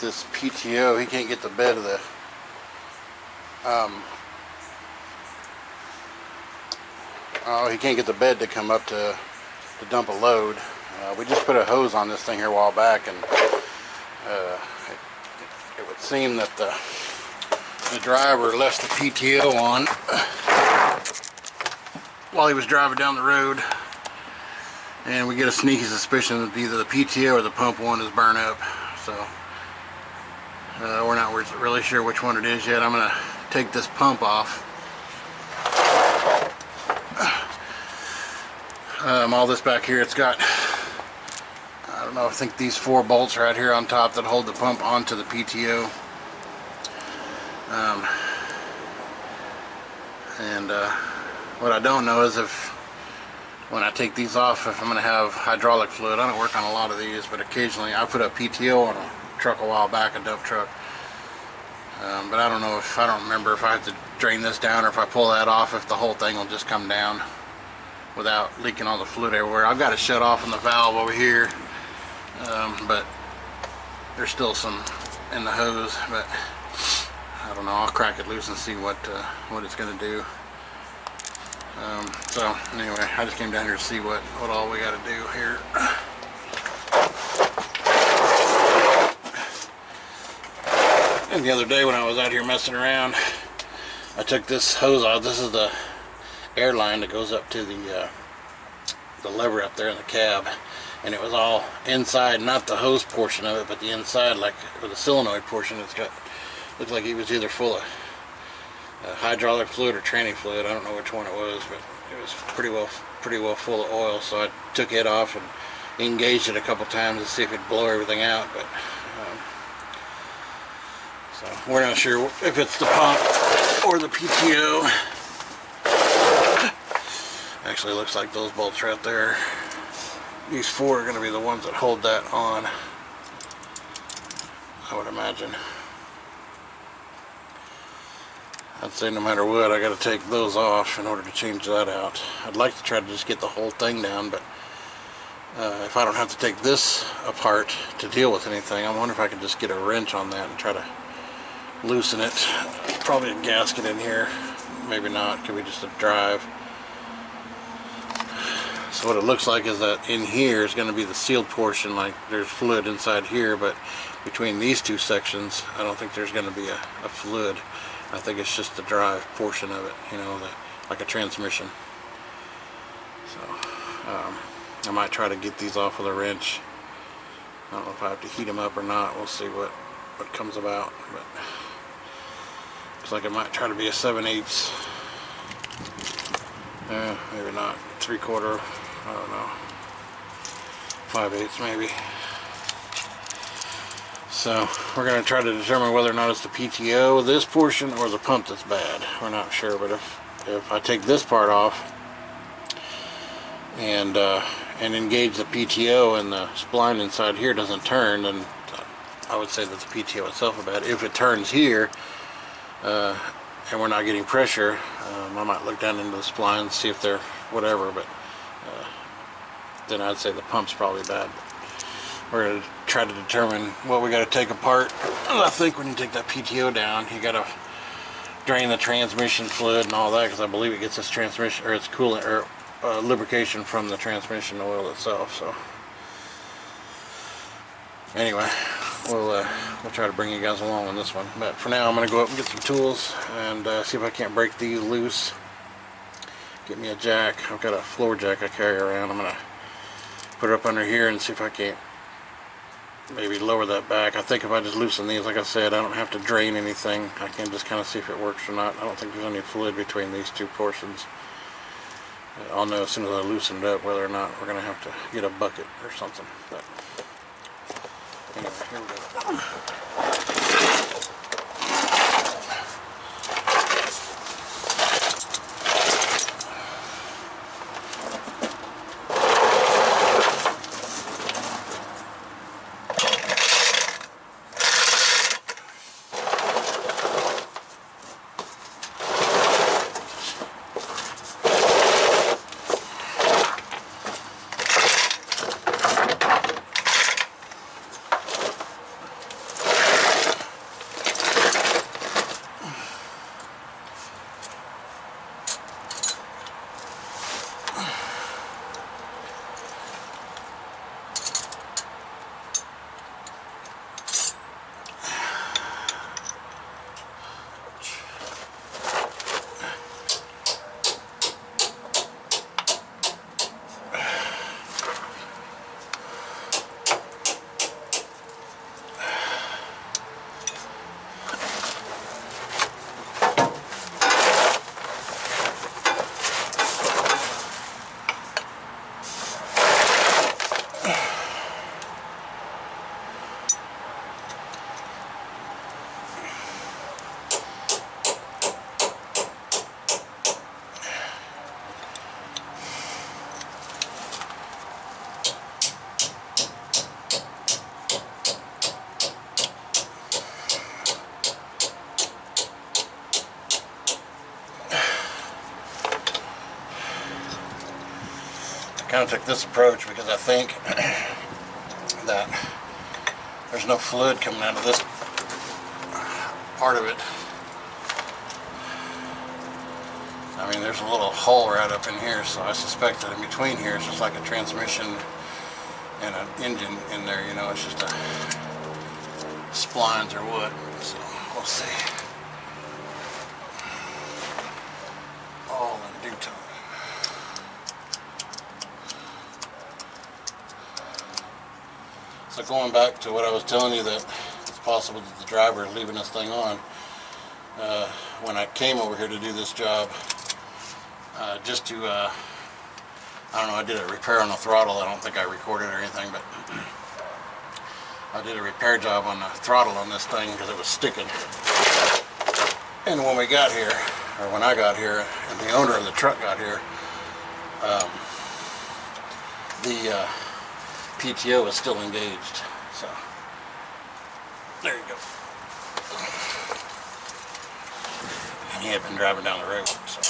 this PTO. He can't get the bed of the he can't get the bed to come up to dump a load. We just put a hose on this thing here a while back, and it would seem that the driver left the PTO on while he was driving down the road, and we get a sneaky suspicion that either the PTO or the pump one is burnt up. So we're not really sure which one it is yet. I'm gonna take this pump off. All this back here, it's got, I don't know, I think these 4 bolts right here on top that hold the pump onto the PTO. What I don't know is if, when I take these off, if I'm going to have hydraulic fluid. I don't work on a lot of these, but occasionally I put a PTO on a truck a while back, a dump truck. But I don't know if, I don't remember if I have to drain this down, or if I pull that off, if the whole thing will just come down without leaking all the fluid everywhere. I've got it shut off on the valve over here, but there's still some in the hose. But I don't know, I'll crack it loose and see what it's going to do. So anyway, I just came down here to see what all we got to do here. And the other day when I was out here messing around, I took this hose off. This is the air line that goes up to the lever up there in the cab, and it was all inside, not the hose portion of it, but the inside, like with the solenoid portion. It's got, looked like it was either full of hydraulic fluid or tranny fluid. I don't know which one it was, but it was pretty well full of oil. So I took it off and engaged it a couple times to see if it'd blow everything out. But so we're not sure if it's the pump or the PTO. Actually, it looks like those bolts right there, these 4 are going to be the ones that hold that on, I would imagine. I'd say no matter what, I got to take those off in order to change that out. I'd like to try to just get the whole thing down, but if I don't have to take this apart to deal with anything, I wonder if I could just get a wrench on that and try to loosen it. Probably a gasket in here, maybe not, could be just a drive. So what it looks like is that in here is going to be the sealed portion, like there's fluid inside here, but between these 2 sections I don't think there's going to be a fluid. I think it's just the drive portion of it, you know, like a transmission. So I might try to get these off with a wrench. I don't know if I have to heat them up or not. We'll see what comes about, but looks like it might try to be a 7/8. Maybe not 3/4. I don't know, 5/8 maybe. So we're going to try to determine whether or not it's the PTO, this portion, or the pump that's bad. We're not sure, but if I take this part off and engage the PTO and the spline inside here doesn't turn, then I would say that the PTO itself is bad. If it turns here and we're not getting pressure, I might look down into the spline and see if they're whatever, but then I'd say the pump's probably bad. We're going to try to determine what we got to take apart. I think when you take that PTO down, you got to drain the transmission fluid and all that, because I believe it gets its transmission, or its coolant, or lubrication from the transmission oil itself. So anyway, we'll try to bring you guys along on this one. But for now, I'm going to go up and get some tools and see if I can't break these loose. Get me a jack. I've got a floor jack I carry around. I'm going to put it up under here and see if I can't maybe lower that back. I think if I just loosen these, like I said, I don't have to drain anything. I can just kind of see if it works or not. I don't think there's any fluid between these 2 portions. I'll know as soon as I loosen it up whether or not we're going to have to get a bucket or something. But anyway, here we go. kind of took this approach because I think that there's no fluid coming out of this part of it. I mean, there's a little hole right up in here, so I suspect that in between here it's just like a transmission and an engine in there, you know, it's just a splines or what, so we'll see. All in due time. So going back to what I was telling you, that it's possible that the driver is leaving this thing on. When I came over here to do this job, just to, I don't know, I did a repair on the throttle. I don't think I recorded or anything, but I did a repair job on the throttle on this thing because it was sticking. And when we got here, or when I got here, and the owner of the truck got here, the PTO is still engaged. So there you go. And he had been driving down the road, so.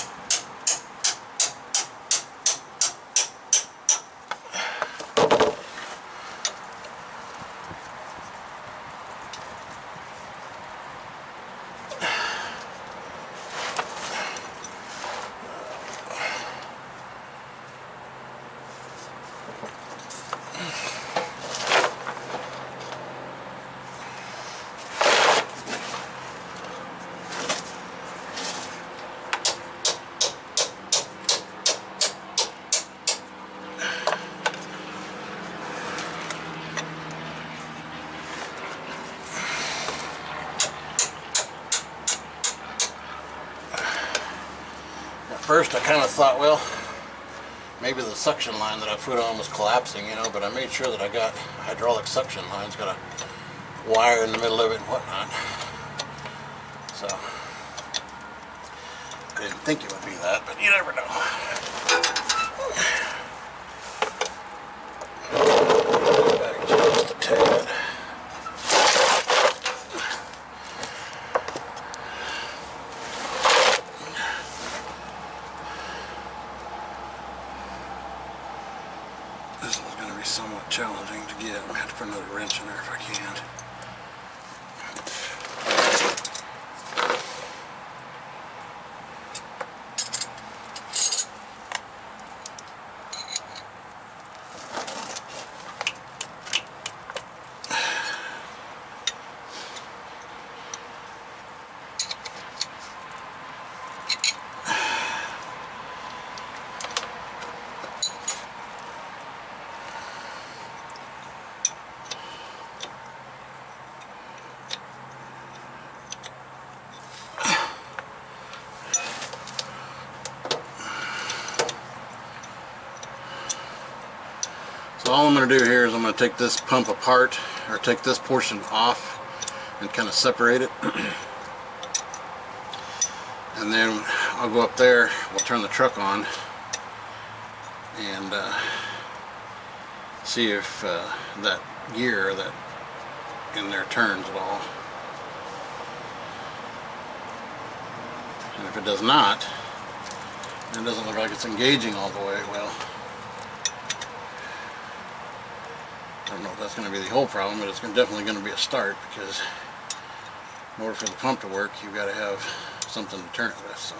First I kind of thought, well, maybe the suction line that I put on was collapsing, you know, but I made sure that I got hydraulic suction lines, got a wire in the middle of it and whatnot. So I didn't think it would be that, but you never know. Back just a tad. This one's going to be somewhat challenging to get. I'm going to have to put another wrench in there if I can. So all I'm going to do here is I'm going to take this pump apart, or take this portion off and kind of separate it. And then I'll go up there, we'll turn the truck on and see if that gear that in there turns at all. And if it does not, it doesn't look like it's engaging all the way well. I don't know if that's going to be the whole problem, but it's definitely going to be a start, because in order for the pump to work, you've got to have something to turn it with. So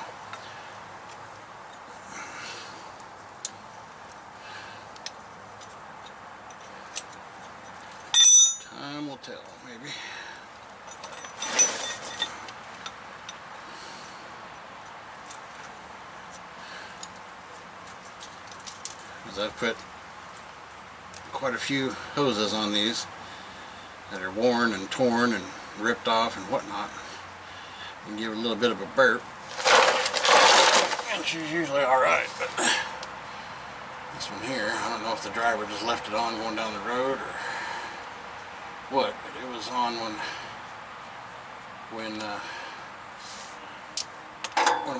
time will tell, maybe. As I've put quite a few hoses on these that are worn and torn and ripped off and whatnot, and give it a little bit of a burp, and she's usually alright. But this one here, I don't know if the driver just left it on going down the road or what, but it was on when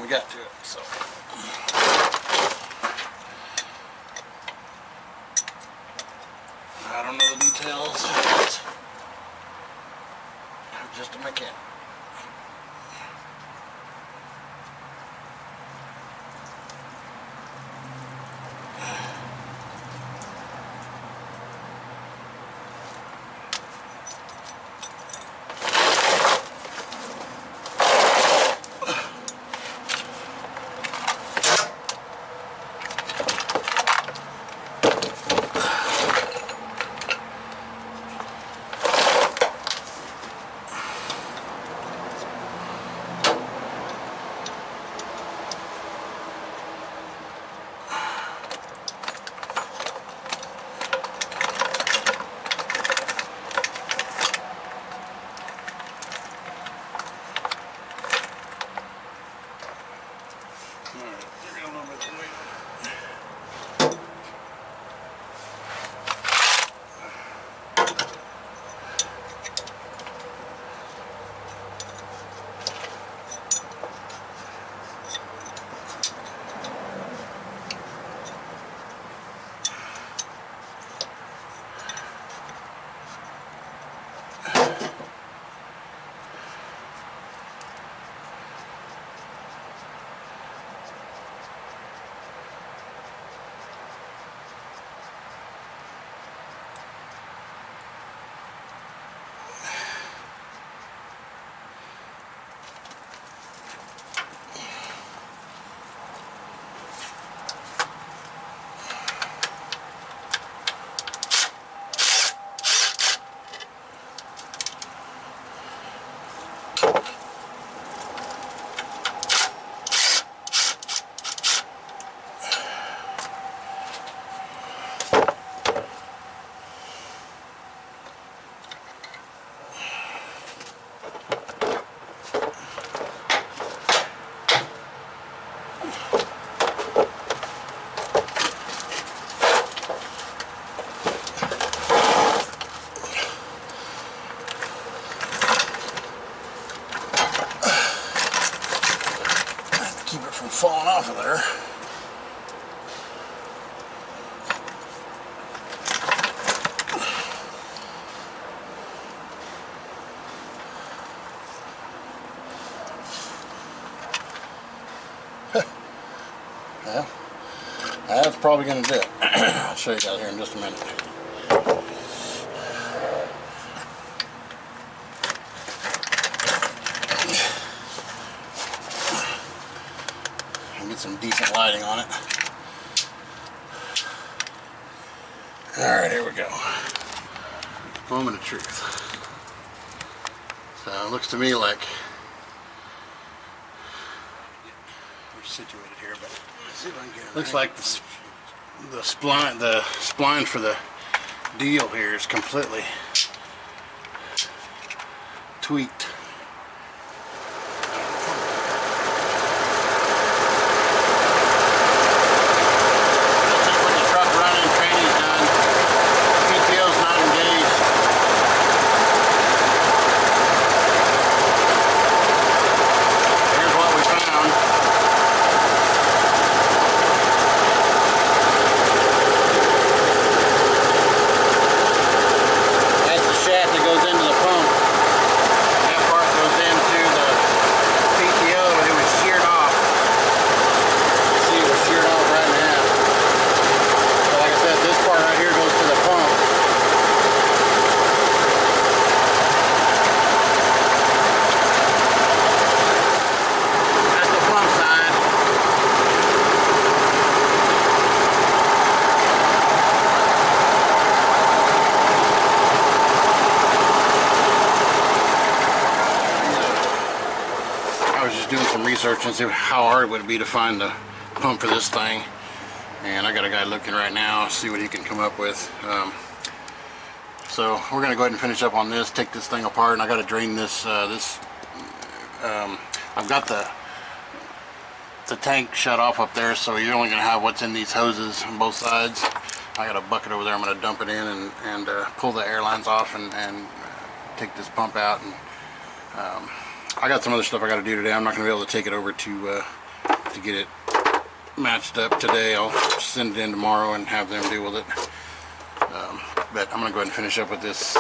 we got to it. So I don't know the details, but I'm just a mechanic. falling off of there. Well, that's probably going to do it. I'll show you guys here in just a minute. Get some decent lighting on it. Alright, here we go. Moment of truth. So it looks to me like we're situated here, but let's see if I can get it. Looks like the spline for the deal here is completely tweaked. Research and see how hard would it be to find the pump for this thing, and I got a guy looking right now, see what he can come up with. So we're gonna go ahead and finish up on this, take this thing apart, and I got to drain this. I've got the tank shut off up there, so you're only gonna have what's in these hoses on both sides. I got a bucket over there. I'm gonna dump it in and pull the air lines off and take this pump out. And I got some other stuff I got to do today. I'm not going to be able to take it over to get it matched up today. I'll send it in tomorrow and have them deal with it. But I'm going to go ahead and finish up with this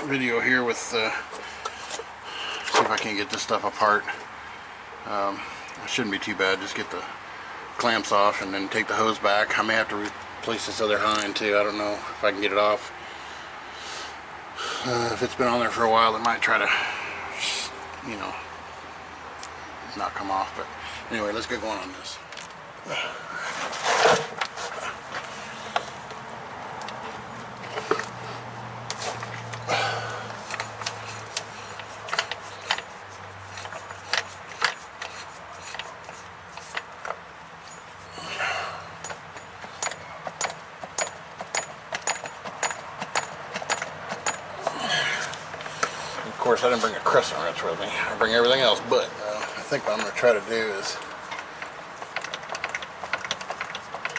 video here with see if I can get this stuff apart. It shouldn't be too bad. Just get the clamps off and then take the hose back. I may have to replace this other hind too. I don't know if I can get it off. If it's been on there for a while, it might try to, you know, not come off. But anyway, let's get going on this. Of course, I didn't bring a crescent wrench with me. I bring everything else, but I think what I'm going to try to do is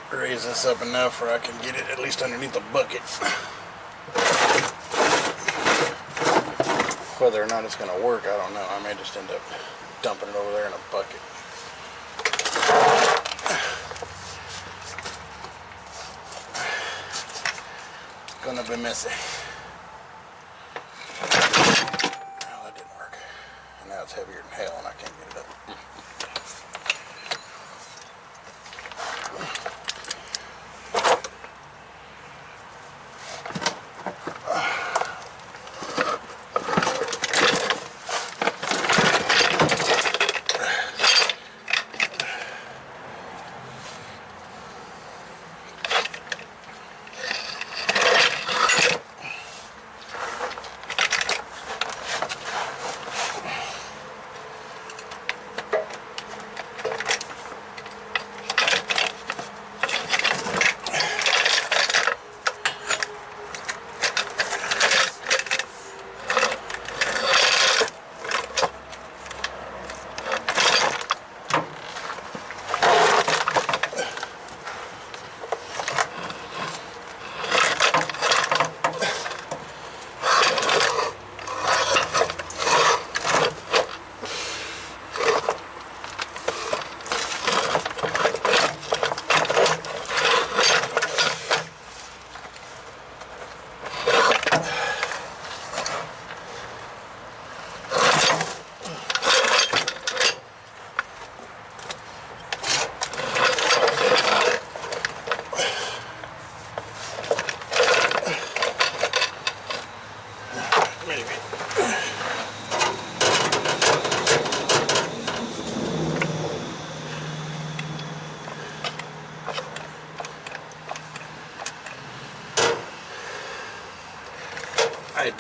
raise this up enough where I can get it at least underneath the bucket. Whether or not it's going to work, I don't know. I may just end up dumping it over there in a bucket. It's going to be messy. It's heavier than hell and I can't get it up.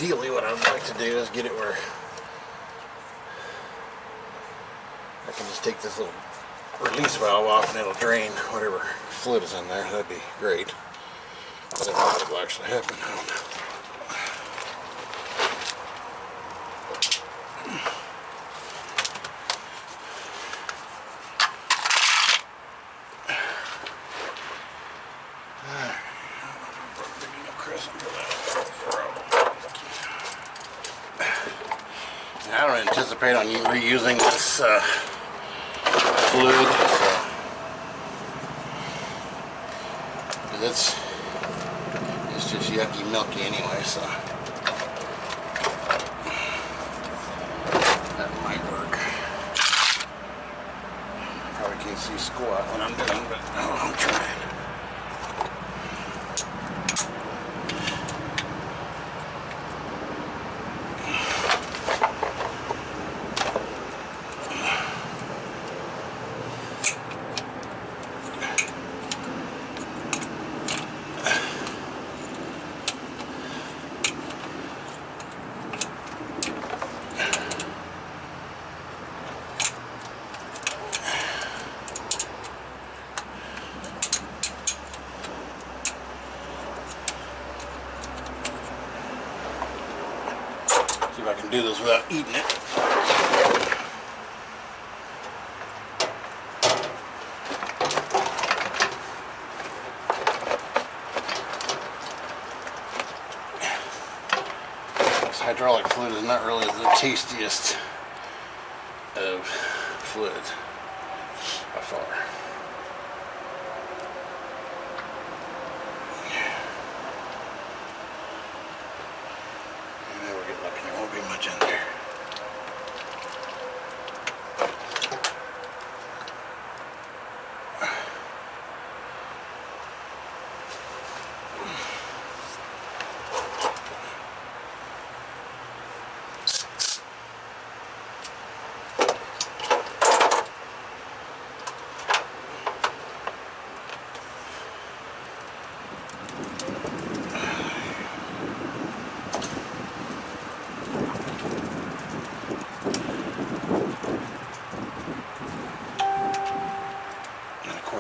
ideally what I'd like to do is get it where I can just take this little release valve off and it'll drain whatever fluid is in there. That'd be great. I don't know if it'll actually happen. I don't know. I don't anticipate on reusing this fluid, so it's just yucky, milky anyway. So that might work. Probably can't see squat when I'm done, but I'm trying. See if I can do this without eating it. This hydraulic fluid is not really the tastiest of fluids by far. There won't be much in there.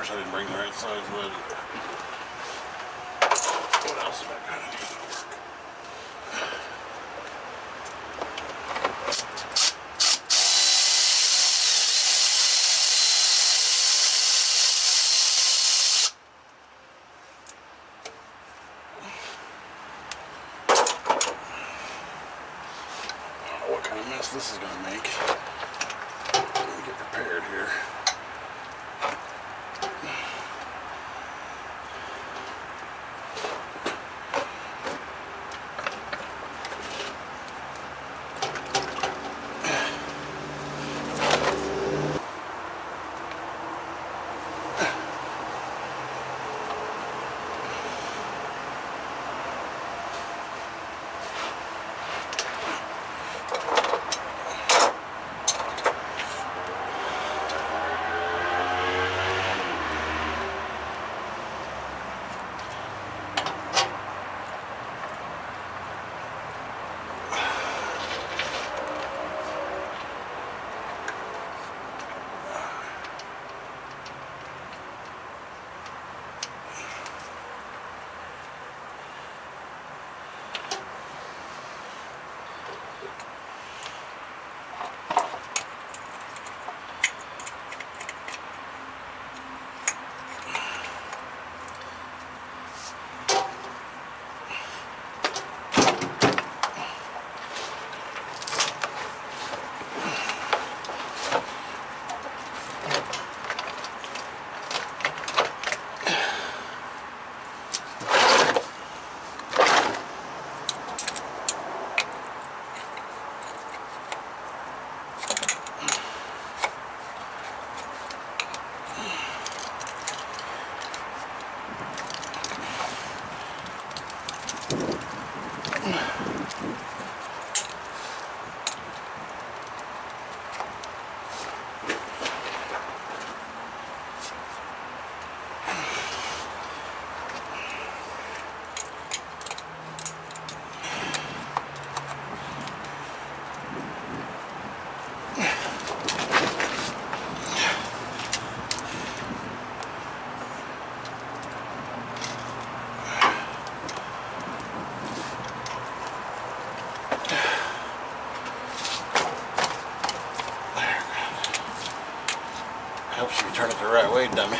I didn't bring the right size lid. What else have I got to do to work? I don't know what kind of mess this is going to make. Let me get prepared here. Helps you turn it the right way, dummy.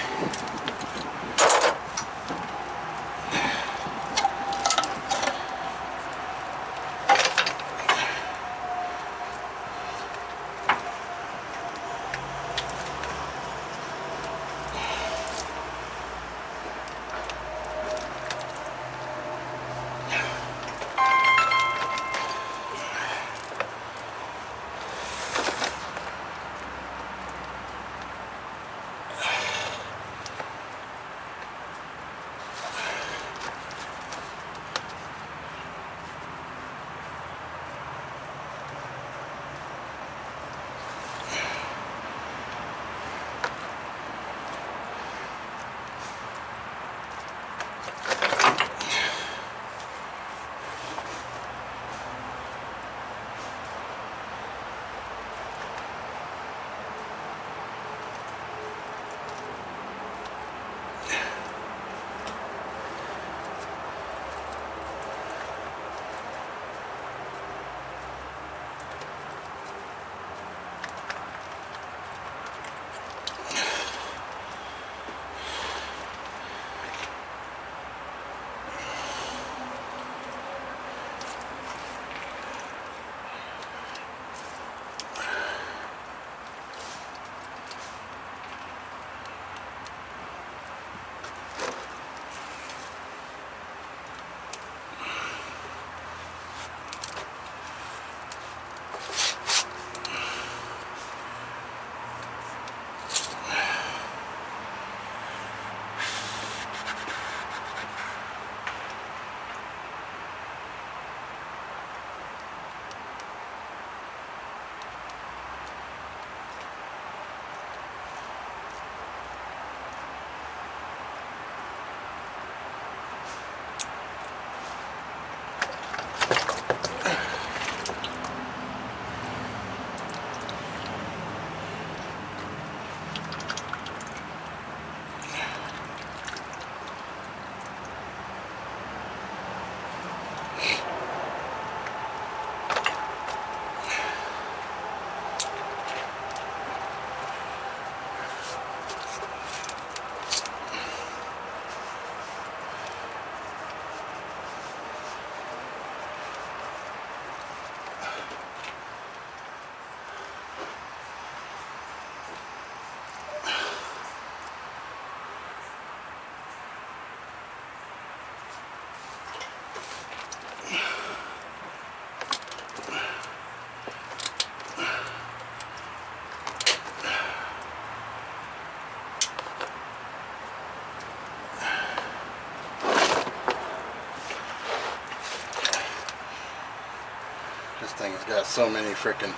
This thing's got so many freaking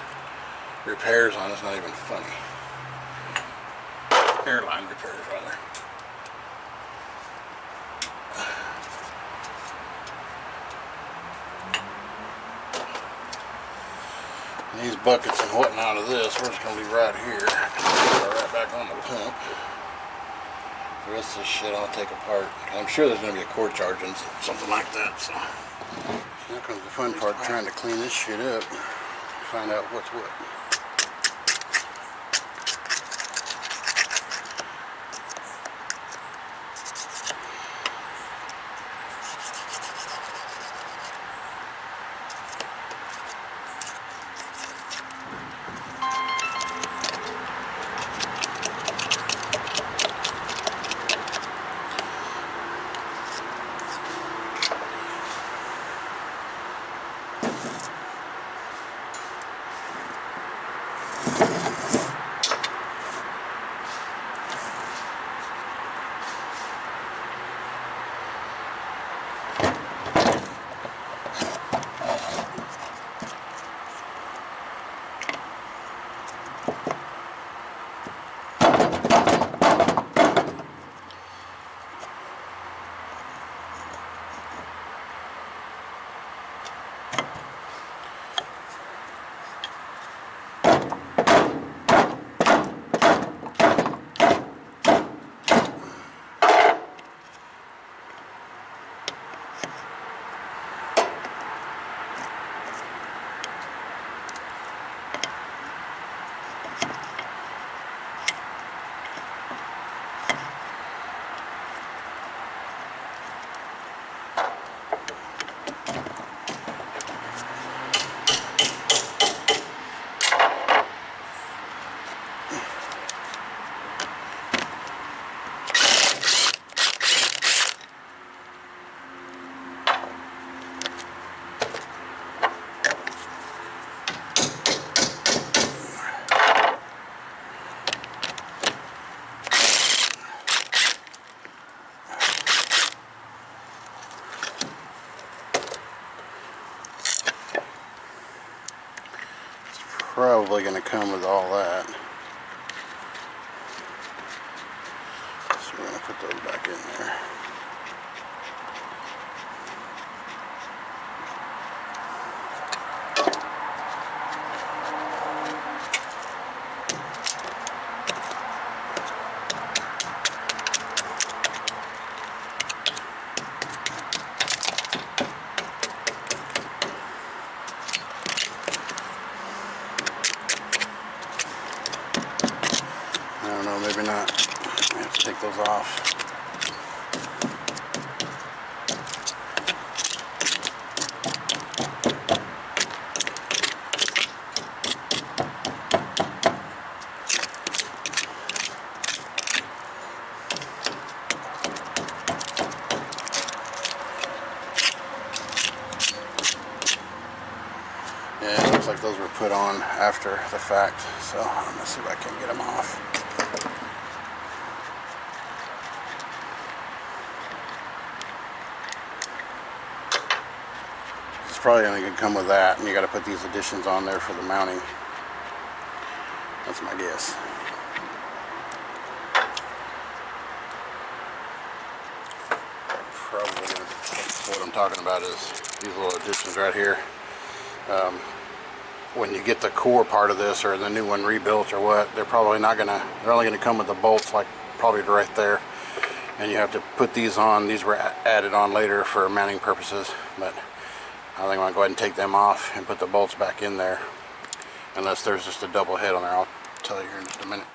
repairs on it, it's not even funny. Airline repairs, rather. And these buckets and whatnot of this, we're just going to leave right here. Right back on the pump. The rest of this shit I'll take apart. I'm sure there's going to be a cord charge and something like that. So now comes the fun part, trying to clean this shit up. Find out what's what. probably going to come with all that. So we're going to put those back in there. I don't know, maybe not. I have to take those off. Yeah, it looks like those were put on after the fact, so I'm going to see if I can get them off. It's probably only going to come with that, and you got to put these additions on there for the mounting. That's my guess. Probably going to, what I'm talking about is these little additions right here. When you get the core part of this or the new one rebuilt or what, they're probably not gonna, they're only gonna come with the bolts like probably right there, and you have to put these on. These were added on later for mounting purposes, but I think I'm gonna go ahead and take them off and put the bolts back in there, unless there's just a double head on there. I'll tell you here in just a minute.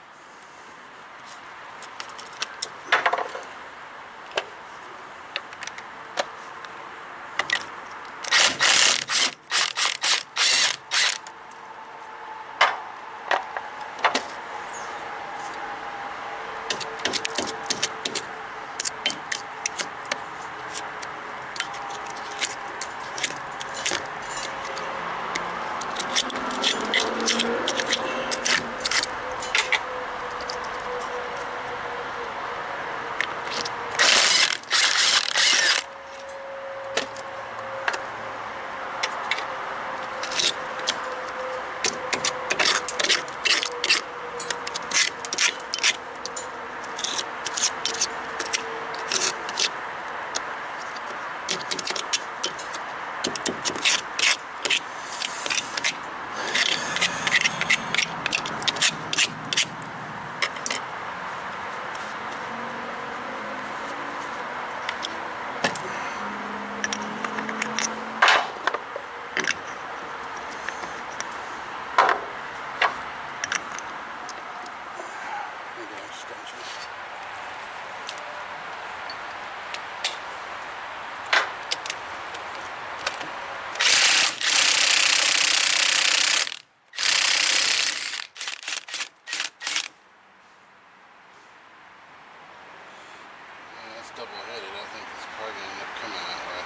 Double-headed, I think it's probably going to end up coming that way.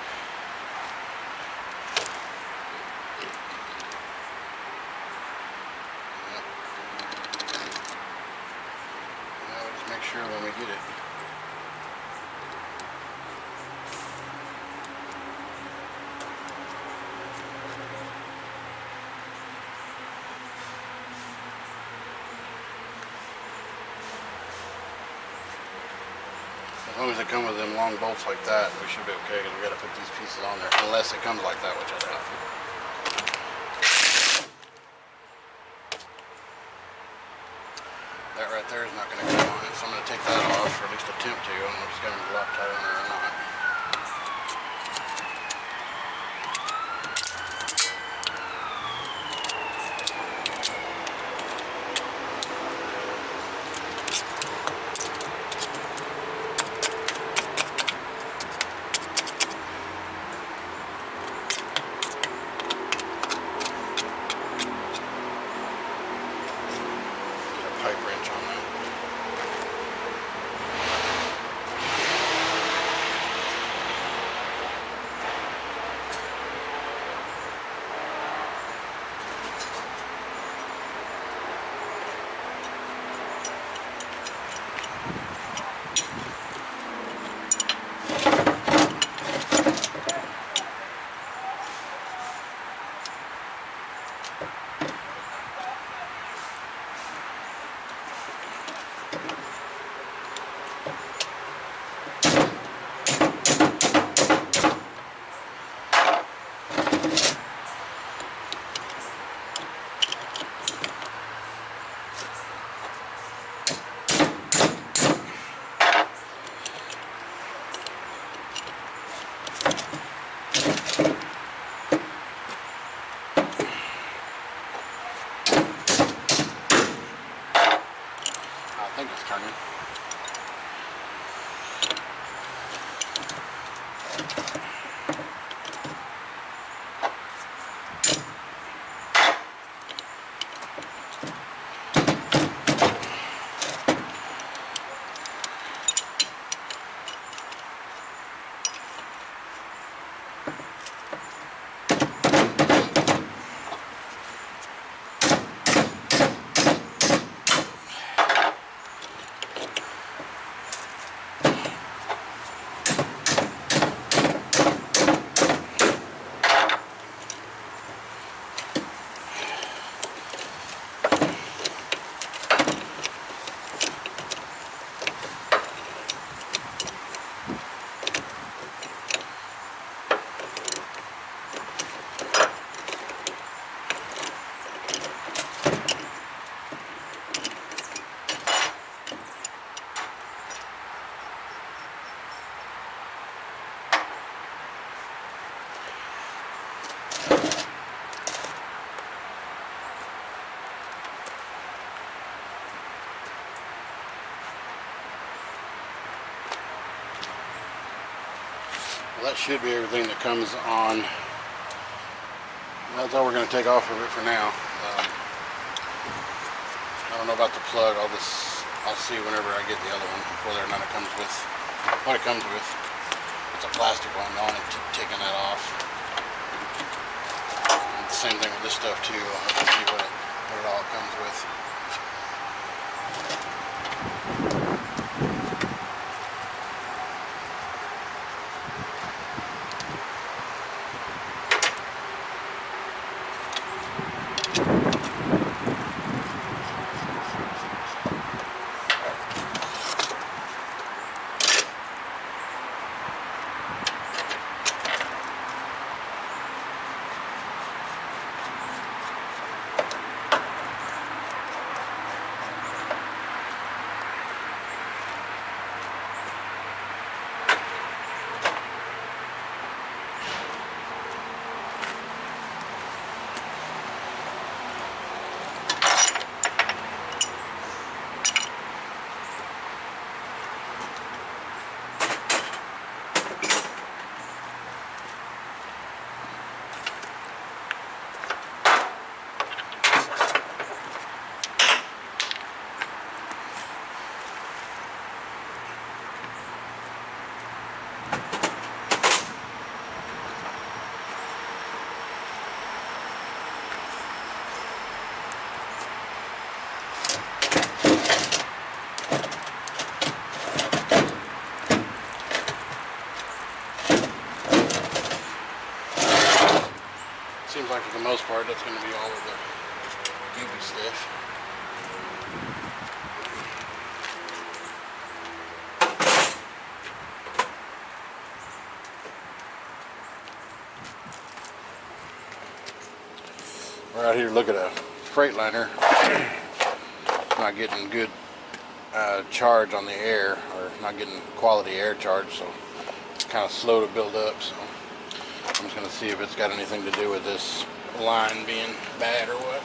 Yep. Now we'll just make sure when we get it. As long as they come with them long bolts like that, we should be okay, because we got to put these pieces on there, unless it comes like that, which I doubt. That right there is not going to come on it, so I'm going to take that off, or at least attempt to. I don't know if it's going to be Loctite on there or not. Pipe wrench on that. turning. Well, that should be everything that comes on. That's all we're going to take off of it for now. I don't know about the plug. I'll see whenever I get the other one whether or not it comes with what it comes with. It's a plastic one. I want it taking that off. And the same thing with this stuff too. I'll have to see what it all comes with. Seems like for the most part that's going to be all of the UV stuff. We're out here to look at a Freightliner. It's not getting good charge on the air, or not getting quality air charge, so it's kind of slow to build up. So I'm just going to see if it's got anything to do with this line being bad or what.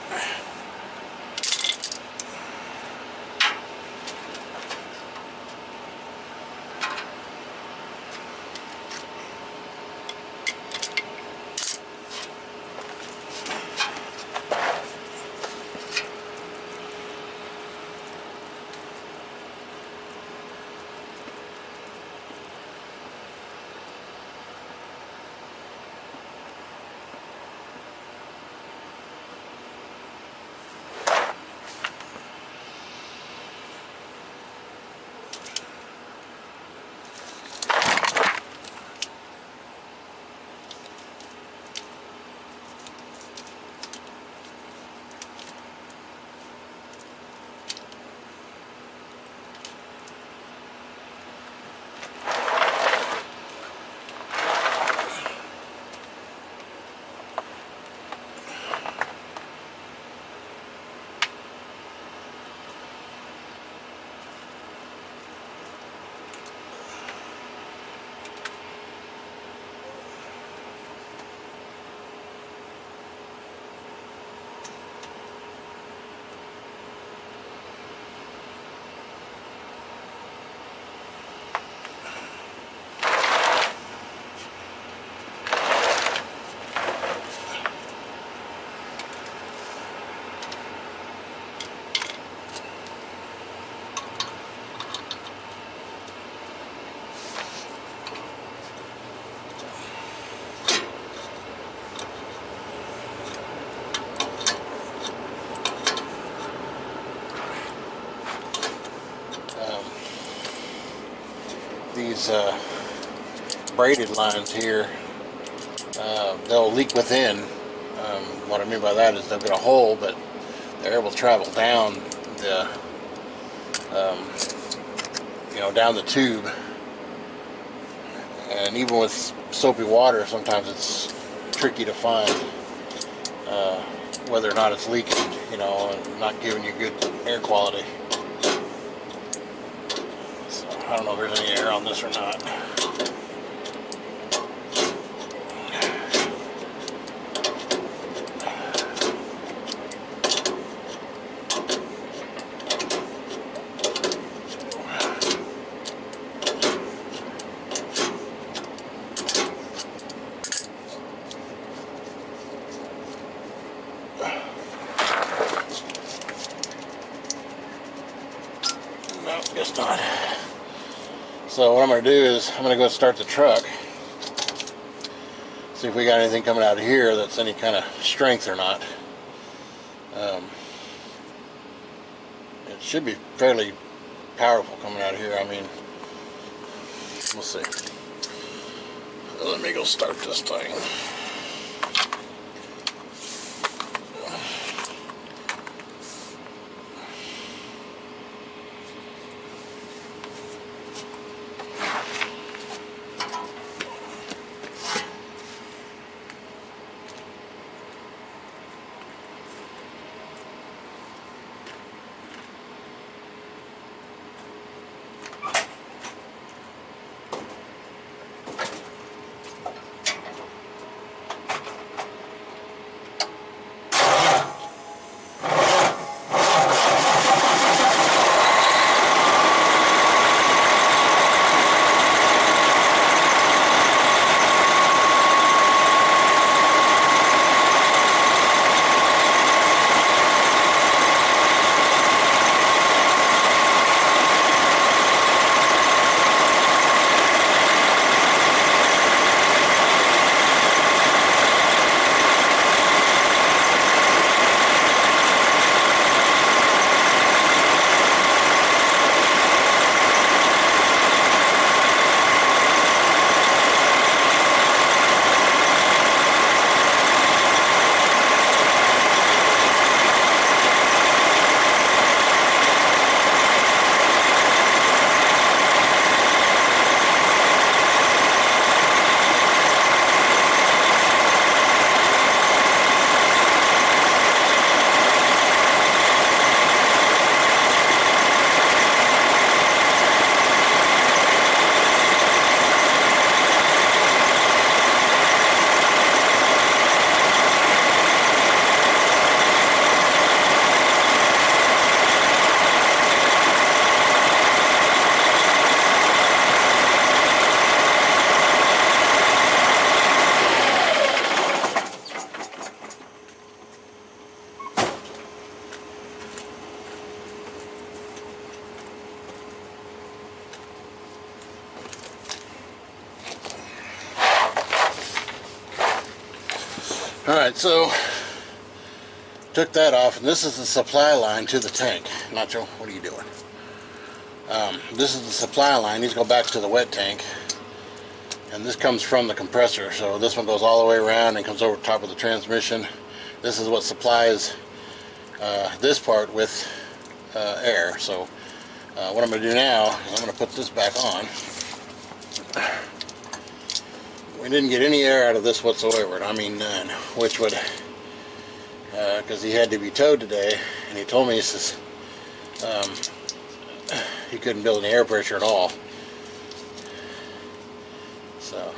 these braided lines here, they'll leak within. What I mean by that is they'll get a hole, but they're able to travel down the, down the tube. And even with soapy water, sometimes it's tricky to find whether or not it's leaking, and not giving you good air quality. So I don't know if there's any air on this or not. No, guess not. So what I'm going to do is I'm going to go start the truck. See if we got anything coming out of here that's any kind of strength or not. It should be fairly powerful coming out of here. I mean, we'll see. Let me go start this thing. Alright, so took that off, and this is the supply line to the tank. Nacho, what are you doing? This is the supply line. These go back to the wet tank, and this comes from the compressor. So this one goes all the way around and comes over top of the transmission. This is what supplies this part with air. So what I'm going to do now is I'm going to put this back on. We didn't get any air out of this whatsoever, I mean none, which would, because he had to be towed today, and he told me, he says, he couldn't build any air pressure at all. So,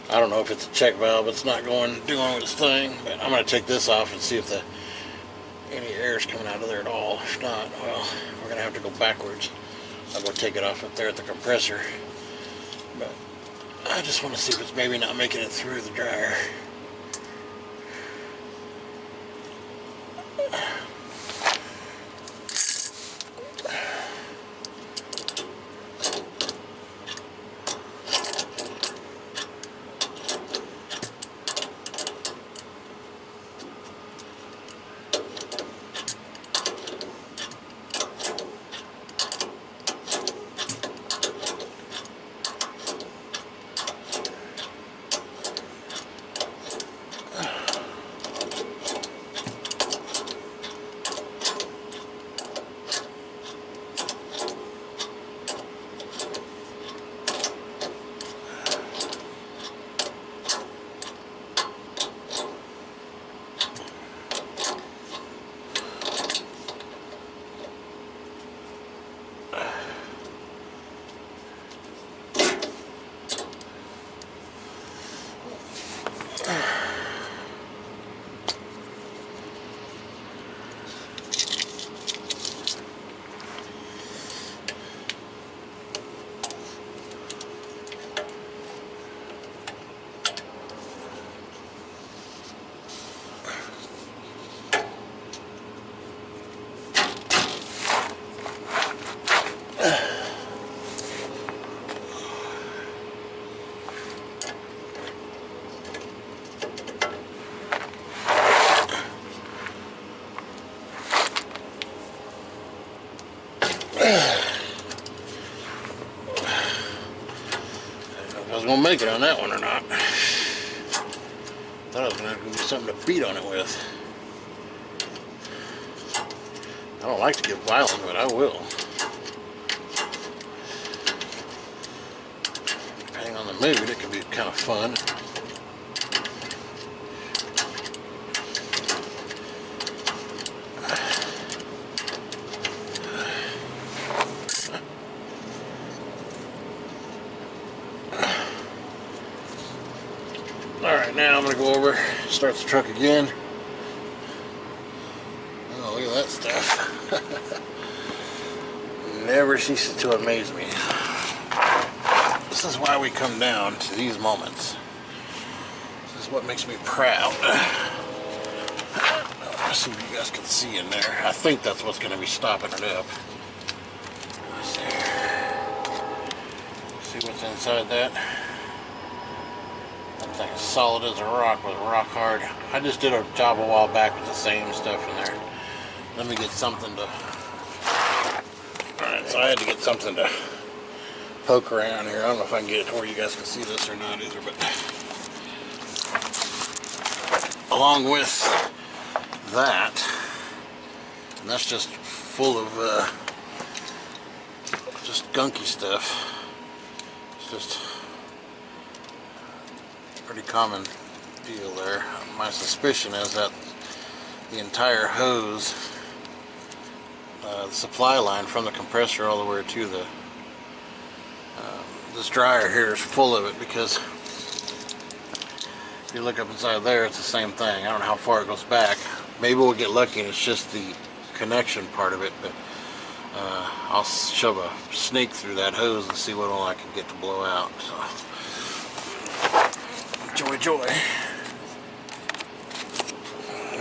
I don't know if it's a check valve, it's not doing its thing, but I'm going to take this off and see if any air is coming out of there at all. If not, well, we're going to have to go backwards. I'll go take it off up there at the compressor, but I just want to see if it's maybe not making it through the dryer. if I was gonna make it on that one or not. Thought I was gonna have to give something to beat on it with. I don't like to get violent, but I will. Depending on the mood, it can be kind of fun. Alright, now I'm going to go over, start the truck again. Oh, look at that stuff. Never ceases to amaze me. This is why we come down to these moments. This is what makes me proud. Let's see if you guys can see in there. I think that's what's going to be stopping it up. Let's see what's inside that. That thing is solid as a rock, with rock hard. I just did a job a while back with the same stuff in there. Let me get something to... Alright, so I had to get something to poke around here. I don't know if I can get it to where you guys can see this or not either, but... Along with that, and that's just full of just gunky stuff. It's just a pretty common deal there. My suspicion is that the entire hose, the supply line from the compressor all the way to the this dryer here is full of it, because if you look up inside there, it's the same thing. I don't know how far it goes back. Maybe we'll get lucky and it's just the connection part of it, but I'll shove a snake through that hose and see what all I can get to blow out. So, joy, joy.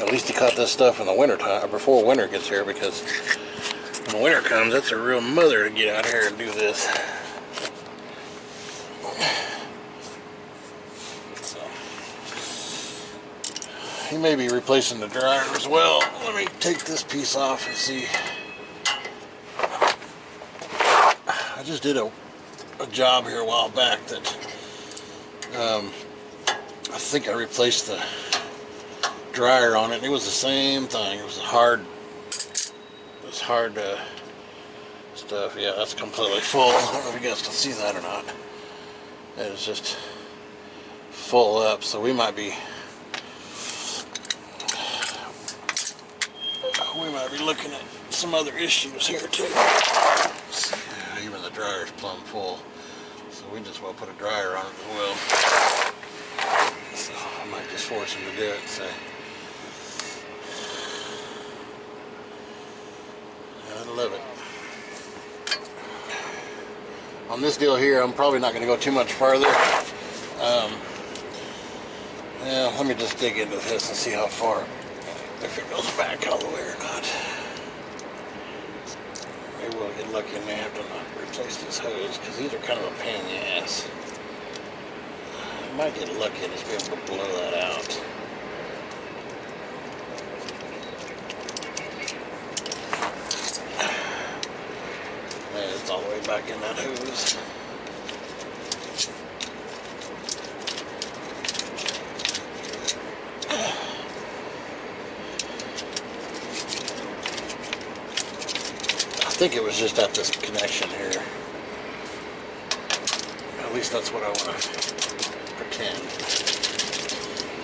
At least he caught this stuff in the winter time, before winter gets here, because when winter comes, that's a real mother to get out here and do this. He may be replacing the dryer as well. Let me take this piece off and see. I just did a job here a while back that I think I replaced the dryer on it, and it was the same thing. It was hard stuff. Yeah, that's completely full. I don't know if you guys can see that or not. It's just full up, so we might be looking at some other issues here too. Even the dryer's plumb full, so we just will put a dryer on it as well. So I might just force him to do it. So I love it. On this deal here, I'm probably not going to go too much farther. Yeah, let me just dig into this and see how far, if it goes back all the way or not. Maybe we'll get lucky and may have to not replace this hose, because these are kind of a pain in the ass. I might get lucky and just be able to blow that out. And it's all the way back in that hose. I think it was just at this connection here. At least that's what I want to pretend.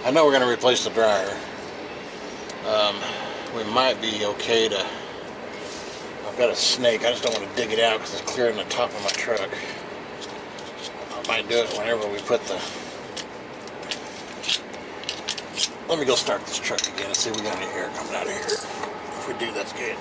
I know we're going to replace the dryer. We might be okay to... I've got a snake. I just don't want to dig it out because it's clearing the top of my truck. I might do it whenever we put the... Let me go start this truck again and see if we got any air coming out of here. If we do, that's good.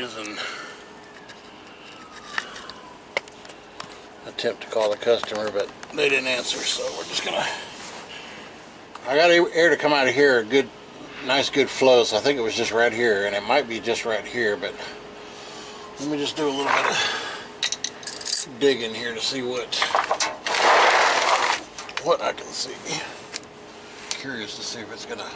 messages and attempt to call the customer, but they didn't answer, so we're just gonna. I got air to come out of here, a good, nice, good flow. So I think it was just right here, and it might be just right here. But let me just do a little bit of digging here to see what I can see. Curious to see if it's gonna.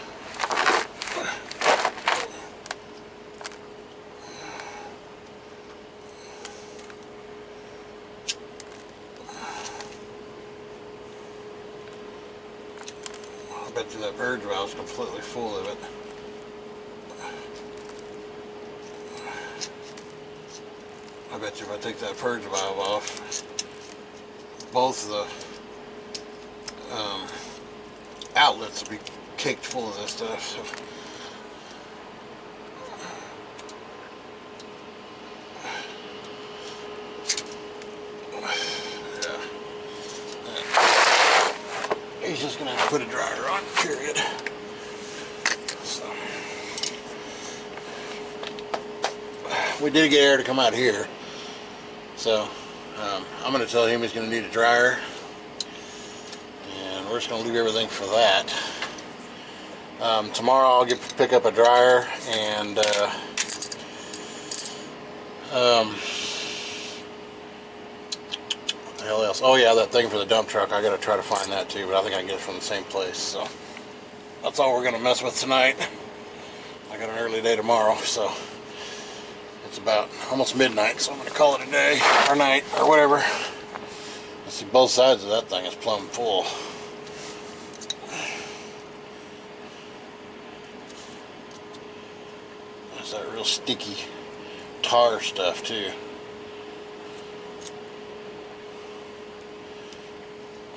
I bet you that purge valve is completely full of it. I bet you if I take that purge valve off, both of the outlets will be caked full of this stuff. So. Yeah. He's just gonna have to put a dryer on, period. So. We did get air to come out here. So I'm going to tell him he's going to need a dryer, and we're just going to leave everything for that. Tomorrow I'll pick up a dryer and what the hell else? Oh yeah, that thing for the dump truck. I got to try to find that too, but I think I can get it from the same place. So that's all we're going to mess with tonight. I got an early day tomorrow, so. It's about almost midnight, so I'm going to call it a day, or night, or whatever. Let's see, both sides of that thing is plumb full. There's that real sticky tar stuff, too.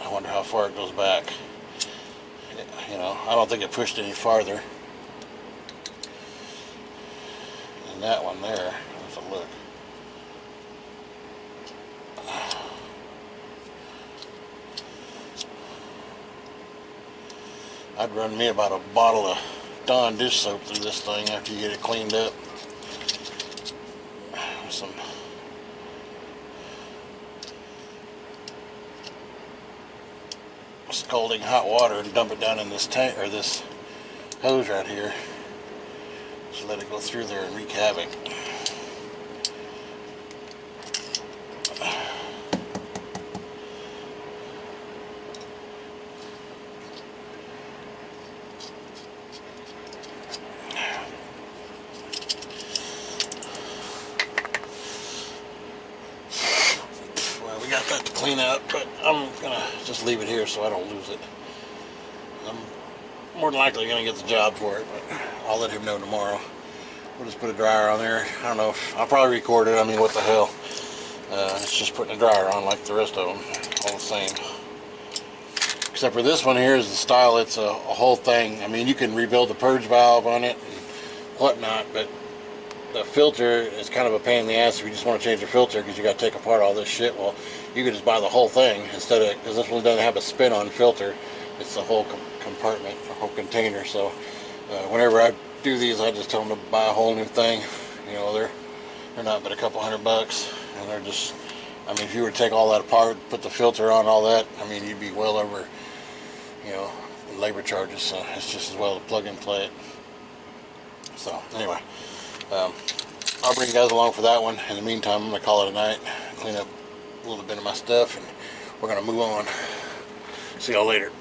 I wonder how far it goes back. You know, I don't think it pushed any farther. That one there, let's have a look. I'd run me about a bottle of Dawn dish soap through this thing after you get it cleaned up. Some scalding hot water and dump it down in this tank or this hose right here. Just let it go through there and wreak havoc. Well, we got that to clean up, but I'm gonna just leave it here so I don't lose it. I'm more than likely gonna get the job for it, but I'll let him know tomorrow. We'll just put a dryer on there. I don't know if I'll probably record it. I mean, what the hell? It's just putting a dryer on like the rest of them, all the same. Except for this one here is the style. It's a whole thing. I mean, you can rebuild the purge valve on it and whatnot, but the filter is kind of a pain in the ass if you just want to change the filter because you got to take apart all this shit. Well, you could just buy the whole thing instead of, because this one doesn't have a spin-on filter. It's the whole compartment, the whole container. So whenever I do these, I just tell them to buy a whole new thing. You know, they're not but a couple $100, and they're just, I mean, if you were to take all that apart, put the filter on, all that, I mean, you'd be well over, you know, labor charges. So it's just as well to plug and play it. So anyway, I'll bring you guys along for that one. In the meantime, I'm gonna call it a night, clean up a little bit of my stuff, and we're gonna move on. See y'all later.